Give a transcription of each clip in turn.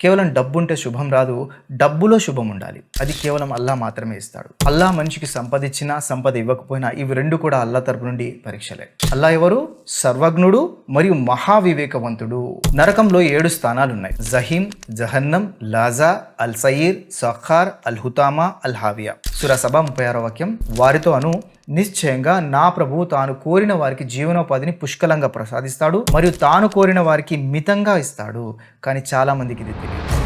కేవలం డబ్బు ఉంటే శుభం రాదు, డబ్బులో శుభం ఉండాలి. అది కేవలం అల్లా మాత్రమే ఇస్తాడు. అల్లా మనిషికి సంపద ఇచ్చినా సంపద ఇవ్వకపోయినా ఇవి రెండు కూడా అల్లా తరపు నుండి పరీక్షలే. అల్లా ఎవరు? సర్వజ్ఞుడు మరియు మహావివేకవంతుడు. నరకంలో 7 స్థానాలున్నాయి. జహీం, జహన్నం, లాజా, అల్ సయీర్, సఖార్, అల్ హుతామా, అల్ హావియా. సూరా సబా 36వ వాక్యం. వారితో నిశ్చయంగా నా ప్రభువు తాను కోరిన వారికి జీవనోపాధిని పుష్కలంగా ప్రసాదిస్తాడు మరియు తాను కోరిన వారికి మితంగా ఇస్తాడు. కానీ చాలా మందికి ఇది తెలియదు.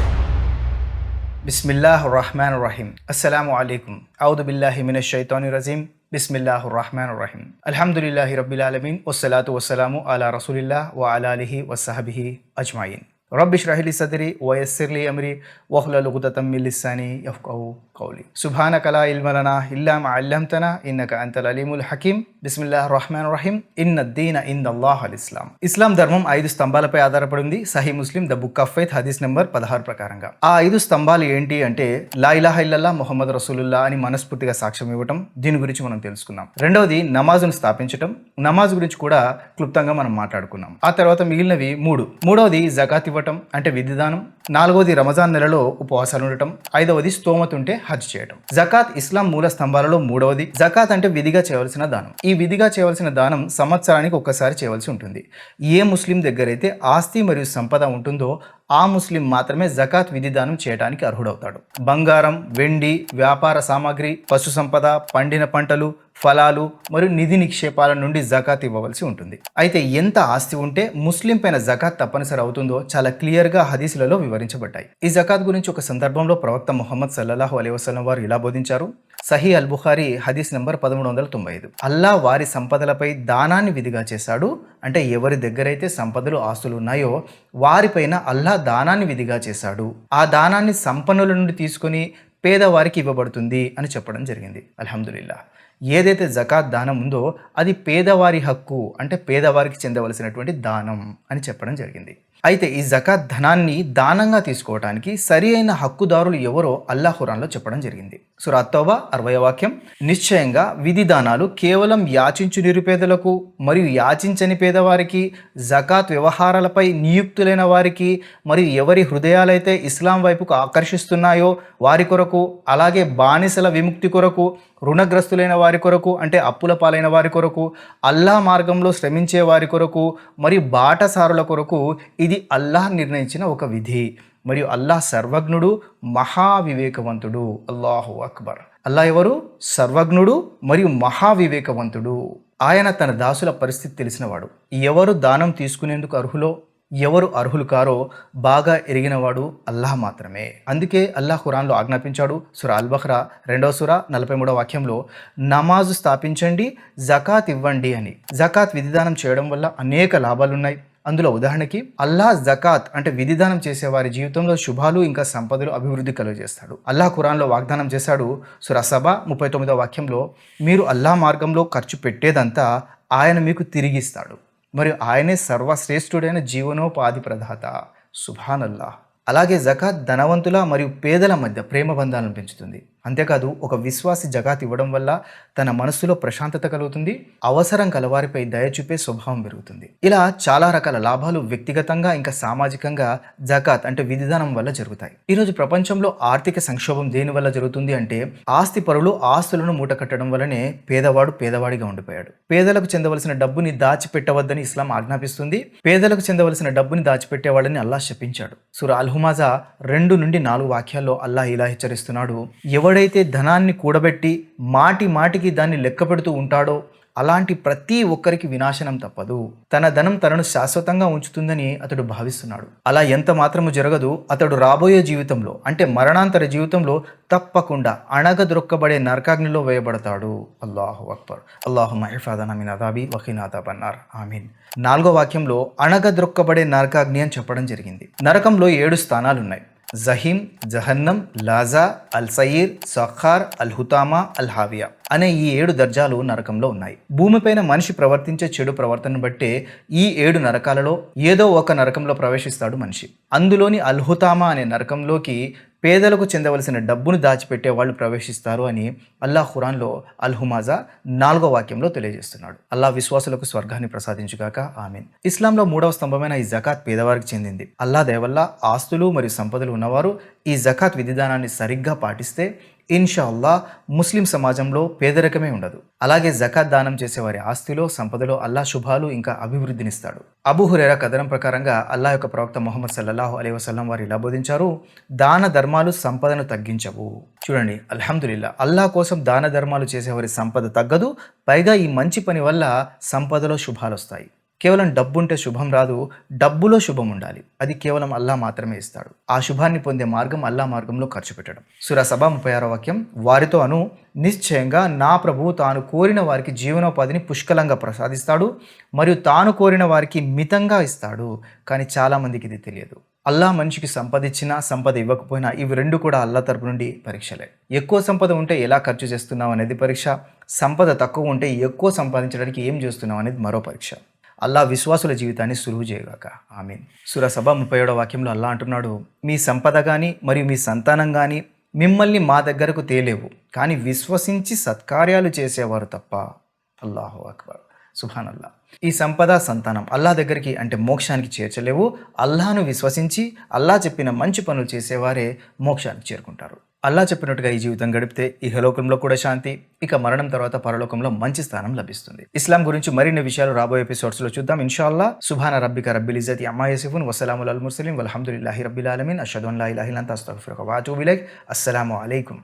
బిస్మిల్లాహిర్ రహ్మానిర్ రహీం. అస్సలాము అలైకుం. ఔదు బిల్లాహి మినష్ షైతానిర్ రజీం. బిస్మిల్లాహిర్ రహ్మానిర్ రహీం. అల్హమ్దులిల్లాహి రబ్బిల్ ఆలమీన్ వస్సలాతు వస్సలాము అలా రసూలిల్లాహ్ వ అలా ఆలిహి వస్సహబిహి అజ్మాయిన్. రబ్బి ఇష్రహ్ లీ సద్రి వయస్సిర్ లీ అమ్రి వహ్లుల్ ఉఖ్దతం మిన్ లిసాని యఫ్ఖహు కౌలి. సుబ్హానక లా ఇల్మ లనా ఇల్లా మా అల్లమ్తనా ఇన్నక అంతల్ అలీముల్ హకీం. బిస్మిల్లాహిర్ రహ్మానిర్ రహీం. ఇన్నద్దీన ఇందల్లాహ్ ఇస్లాం. ఇస్లాం ధర్మం 5 స్తంభాలపై ఆధారపడి ఉంది. సహీ ముస్లిం ద బుక్ ఆఫ్ ఫెయిత్ హదీస్ నెంబర్ 16 ప్రకారంగా. ఆ 5 స్తంభాలు ఏంటి అంటే లా ఇలాహా ఇల్లల్లాహ్ ముహమ్మద్ రసూలుల్లాహ్ అని మనస్ఫూర్తిగా సాక్ష్యం ఇవ్వటం. దీని గురించి మనం తెలుసుకున్నాం. రెండవది నమాజును స్థాపించటం. నమాజ్ గురించి కూడా క్లుప్తంగా మనం మాట్లాడుకున్నాం. ఆ తర్వాత మిగిలినవి 3. మూడవది జకాత్ ఇవ్వటం అంటే విధిదానం. 4వది రమజాన్ నెలలో ఉపవాసాలు ఉండటం. 5వది స్తోమత ఉంటే హజ్ చేయటం. జకాత్ ఇస్లాం మూల స్తంభాలలో 3వది. జకాత్ అంటే విధిగా చేయవలసిన దానం. ఈ విధిగా చేయవలసిన దానం సంవత్సరానికి ఒక్కసారి చేయవలసి ఉంటుంది. ఏ ముస్లిం దగ్గరైతే ఆస్తి మరియు సంపద ఉంటుందో ఆ ముస్లిం మాత్రమే జకాత్ విధిదానం చేయడానికి అర్హుడవుతాడు. బంగారం, వెండి, వ్యాపార సామాగ్రి, పశు సంపద, పండిన పంటలు, ఫలాలు మరియు నిధి నిక్షేపాల నుండి జకాత్ ఇవ్వవలసి ఉంటుంది. అయితే ఎంత ఆస్తి ఉంటే ముస్లిం పైన జకాత్ తప్పనిసరి అవుతుందో చాలా క్లియర్గా హదీసులలో వివరించబడ్డాయి. ఈ జకాత్ గురించి ఒక సందర్భంలో ప్రవక్త ముహమ్మద్ సల్లల్లాహు అలైహి వసల్లం వారు ఇలా బోధించారు. సహీ అల్ బుఖారీ హదీస్ నెంబర్ 1395. అల్లా వారి సంపదలపై దానాన్ని విధిగా చేశాడు. అంటే ఎవరి దగ్గరైతే సంపదలు ఆస్తులు ఉన్నాయో వారిపైన అల్లా దానాన్ని విధిగా చేశాడు. ఆ దానాన్ని సంపన్నుల నుండి తీసుకొని పేదవారికి ఇవ్వబడుతుంది అని చెప్పడం జరిగింది. అల్హమ్దులిల్లాహ్. ఏదైతే జకాత్ దానం ఉందో అది పేదవారి హక్కు, అంటే పేదవారికి చెందవలసినటువంటి దానం అని చెప్పడం జరిగింది. అయితే ఈ జకాత్ ధనాన్ని దానంగా తీసుకోవడానికి సరి అయిన హక్కుదారులు ఎవరో అల్లాహ్ ఖురాన్లో చెప్పడం జరిగింది. సూరా అతౌబా 60వ వాక్యం. నిశ్చయంగా విధిదానాలు కేవలం యాచించు నిరుపేదలకు మరియు యాచించని పేదవారికి, జకాత్ వ్యవహారాలపై నియుక్తులైన వారికి మరియు ఎవరి హృదయాలైతే ఇస్లాం వైపుకు ఆకర్షిస్తున్నాయో వారి కొరకు, అలాగే బానిసల విముక్తి కొరకు, రుణగ్రస్తులైన వారి కొరకు అంటే అప్పుల పాలైన వారి కొరకు, అల్లాహ్ మార్గంలో శ్రమించే వారి కొరకు మరియు బాటసారుల కొరకు ఇది అల్లాహ్ నిర్ణయించిన ఒక విధి. మరియు అల్లాహ్ సర్వజ్ఞుడు, మహావివేకవంతుడు. అల్లాహు అక్బర్. అల్లాహ్ ఎవరు? సర్వజ్ఞుడు మరియు మహావివేకవంతుడు. ఆయన తన దాసుల పరిస్థితి తెలిసినవాడు. ఎవరు దానం తీసుకునేందుకు అర్హులో ఎవరు అర్హులు కారో బాగా ఎరిగినవాడు అల్లాహ్ మాత్రమే. అందుకే అల్లాహ్ ఖురాన్లో ఆజ్ఞాపించాడు. సూరా అల్ బఖ్రా 2వ సూరా 43వ వాక్యంలో నమాజు స్థాపించండి, జకాత్ ఇవ్వండి అని. జకాత్ విధిదానం చేయడం వల్ల అనేక లాభాలున్నాయి. అందులో ఉదాహరణకి అల్లాహ్ జకాత్ అంటే విధిదానం చేసే వారి జీవితంలో శుభాలు ఇంకా సంపదలు అభివృద్ధి కలుగజేస్తాడు. అల్లాహ్ ఖురాన్లో వాగ్దానం చేశాడు. సూరా సబా 39వ వాక్యంలో మీరు అల్లాహ్ మార్గంలో ఖర్చు పెట్టేదంతా ఆయన మీకు తిరిగిస్తాడు మరియు ఆయనే సర్వశ్రేష్ఠుడైన జీవనోపాధి ప్రదాత. సుబ్హానల్లాహ్. అలాగే జకాత్ ధనవంతుల మరియు పేదల మధ్య ప్రేమ బంధాలను పెంచుతుంది. అంతేకాదు ఒక విశ్వాసి జకాత్ ఇవ్వడం వల్ల తన మనస్సులో ప్రశాంతత కలుగుతుంది, అవసరం కలవారిపై దయ చూపే స్వభావం పెరుగుతుంది. ఇలా చాలా రకాల లాభాలు వ్యక్తిగతంగా ఇంకా సామాజికంగా జకాత్ అంటే విధిదానం వల్ల జరుగుతాయి. ఈరోజు ప్రపంచంలో ఆర్థిక సంక్షోభం దేని వల్ల జరుగుతుంది అంటే ఆస్తి పరులు ఆస్తులను మూటకట్టడం వల్లనే పేదవాడు పేదవాడిగా ఉండిపోయాడు. పేదలకు చెందవలసిన డబ్బుని దాచిపెట్టవద్దని ఇస్లాం ఆజ్ఞాపిస్తుంది. పేదలకు చెందవలసిన డబ్బుని దాచిపెట్టే వాళ్ళని అల్లాహ్ శపించాడు. సూరా అల్ హుమాజా 2 నుండి 4 వాక్యాల్లో అల్లాహ్ ఇలా హెచ్చరిస్తున్నాడు. ఎవడైతే ధనాన్ని కూడబెట్టి మాటి మాటికి దాన్ని లెక్క పెడుతూ ఉంటాడో అలాంటి ప్రతి ఒక్కరికి వినాశనం తప్పదు. తన ధనం తనను శాశ్వతంగా ఉంచుతుందని అతడు భావిస్తున్నాడు. అలా ఎంత మాత్రము జరగదు. అతడు రాబోయే జీవితంలో అంటే మరణాంతర జీవితంలో తప్పకుండా అణగదొక్కబడే నరకాగ్నిలో వేయబడతాడు. అల్లాహు అక్బర్. అల్లాహుమ్మా హిఫాదనా మిన్ అదాబి వ ఖినా అదాబన్నార్. ఆమీన్. 4వ వాక్యంలో అణగదొక్కబడే నరకాగ్ని అని చెప్పడం జరిగింది. నరకంలో 7 స్థానాలున్నాయి. జహీం, జహన్నం, లాజా, అల్ సయీర్, సఖార్, అల్ హుతామా, అల్ హావియా అనే ఈ 7 దర్జాలు నరకంలో ఉన్నాయి. భూమిపైన మనిషి ప్రవర్తించే చెడు ప్రవర్తనను బట్టే ఈ 7 నరకాలలో ఏదో ఒక నరకంలో ప్రవేశిస్తాడు మనిషి. అందులోని అల్ హుతామా అనే నరకంలోకి పేదలకు చెందవలసిన డబ్బును దాచిపెట్టే వాళ్ళు ప్రవేశిస్తారు అని అల్లాహ్ ఖురాన్లో అల్ హుమాజా 4వ వాక్యంలో తెలియజేస్తున్నాడు. అల్లాహ్ విశ్వాసులకు స్వర్గాన్ని ప్రసాదించుగాక ఆమీన్. ఇస్లాంలో 3వ స్తంభమైన ఈ జకాత్ పేదవారికి చెందింది. అల్లాహ్ దయ వల్ల ఆస్తులు మరియు సంపదలు ఉన్నవారు ఈ జకాత్ విధిదానాన్ని సరిగ్గా పాటిస్తే ఇన్షా అల్లాహ్ ముస్లిం సమాజంలో పేదరికమే ఉండదు. అలాగే జకాత్ దానం చేసేవారి ఆస్తిలో సంపదలో అల్లాహ్ శుభాలు ఇంకా అభివృద్ధినిస్తాడు. అబూ హురైరా కథనం ప్రకారంగా అల్లాహ్ యొక్క ప్రవక్త ముహమ్మద్ సల్లల్లాహు అలైహి వసల్లం వారు ఇలా బోధించారు, దాన ధర్మాలు సంపదను తగ్గించవు. చూడండి, అల్హమ్దులిల్లా, అల్లాహ్ కోసం దాన ధర్మాలు చేసేవారి సంపద తగ్గదు. పైగా ఈ మంచి పని వల్ల సంపదలో శుభాలు వస్తాయి. కేవలం డబ్బుంటే శుభం రాదు, డబ్బులో శుభం ఉండాలి. అది కేవలం అల్లాహ్ మాత్రమే ఇస్తాడు. ఆ శుభాన్ని పొందే మార్గం అల్లాహ్ మార్గంలో ఖర్చు పెట్టడం. సూరా సబా 36వ వాక్యం, వారితో అను, నిశ్చయంగా నా ప్రభువు తాను కోరిన వారికి జీవనోపాధిని పుష్కలంగా ప్రసాదిస్తాడు మరియు తాను కోరిన వారికి మితంగా ఇస్తాడు. కానీ చాలామందికి ఇది తెలియదు. అల్లాహ్ మనిషికి సంపద ఇచ్చినా సంపద ఇవ్వకపోయినా ఇవి రెండు కూడా అల్లాహ్ తరపు నుండి పరీక్షలే. ఎక్కువ సంపద ఉంటే ఎలా ఖర్చు చేస్తున్నావు అనేది పరీక్ష, సంపద తక్కువ ఉంటే ఎక్కువ సంపాదించడానికి ఏం చేస్తున్నావు అనేది మరో పరీక్ష. అల్లాహ్ విశ్వాసుల జీవితాన్ని సులువు చేయగాక ఆమీన్. సూరా సబా 37వ వాక్యంలో అల్లాహ్ అంటున్నాడు, మీ సంపద కానీ మరియు మీ సంతానం కానీ మిమ్మల్ని మా దగ్గరకు తేలేవు, కానీ విశ్వసించి సత్కార్యాలు చేసేవారు తప్ప. అల్లాహు అక్బర్, సుబ్హానల్లాహ్. ఈ సంపద సంతానం అల్లాహ్ దగ్గరికి అంటే మోక్షానికి చేర్చలేవు. అల్లాహ్ను విశ్వసించి అల్లాహ్ చెప్పిన మంచి పనులు చేసేవారే మోక్షానికి చేరుకుంటారు. అల్లాహ్ చెప్పినట్టుగా ఈ జీవితం గడిపితే ఇహలోకంలో కూడా శాంతి, ఇక మరణం తర్వాత పరలోకంలో మంచి స్థానం లభిస్తుంది. ఇస్లాం గురించి మరిన్ని విషయాలు రాబోయే ఎపిసోడ్స్లో చూద్దాం ఇన్షాల్లాహ్. సుబ్హాన రబ్బిక రబ్బిల్ ఇజ్జతి అమ్మా యసిఫూన్, వస్సలాముల్ అల్ ముర్సలీన్, వల్హమ్దులిల్లాహి రబ్బిల్ ఆలమీన్, అష్హదు అన్ లా ఇలాహా ఇల్లా అంత అస్తగ్ఫిరుక వ అతూబు ఇలైక్. అస్సలాము అలైకుం.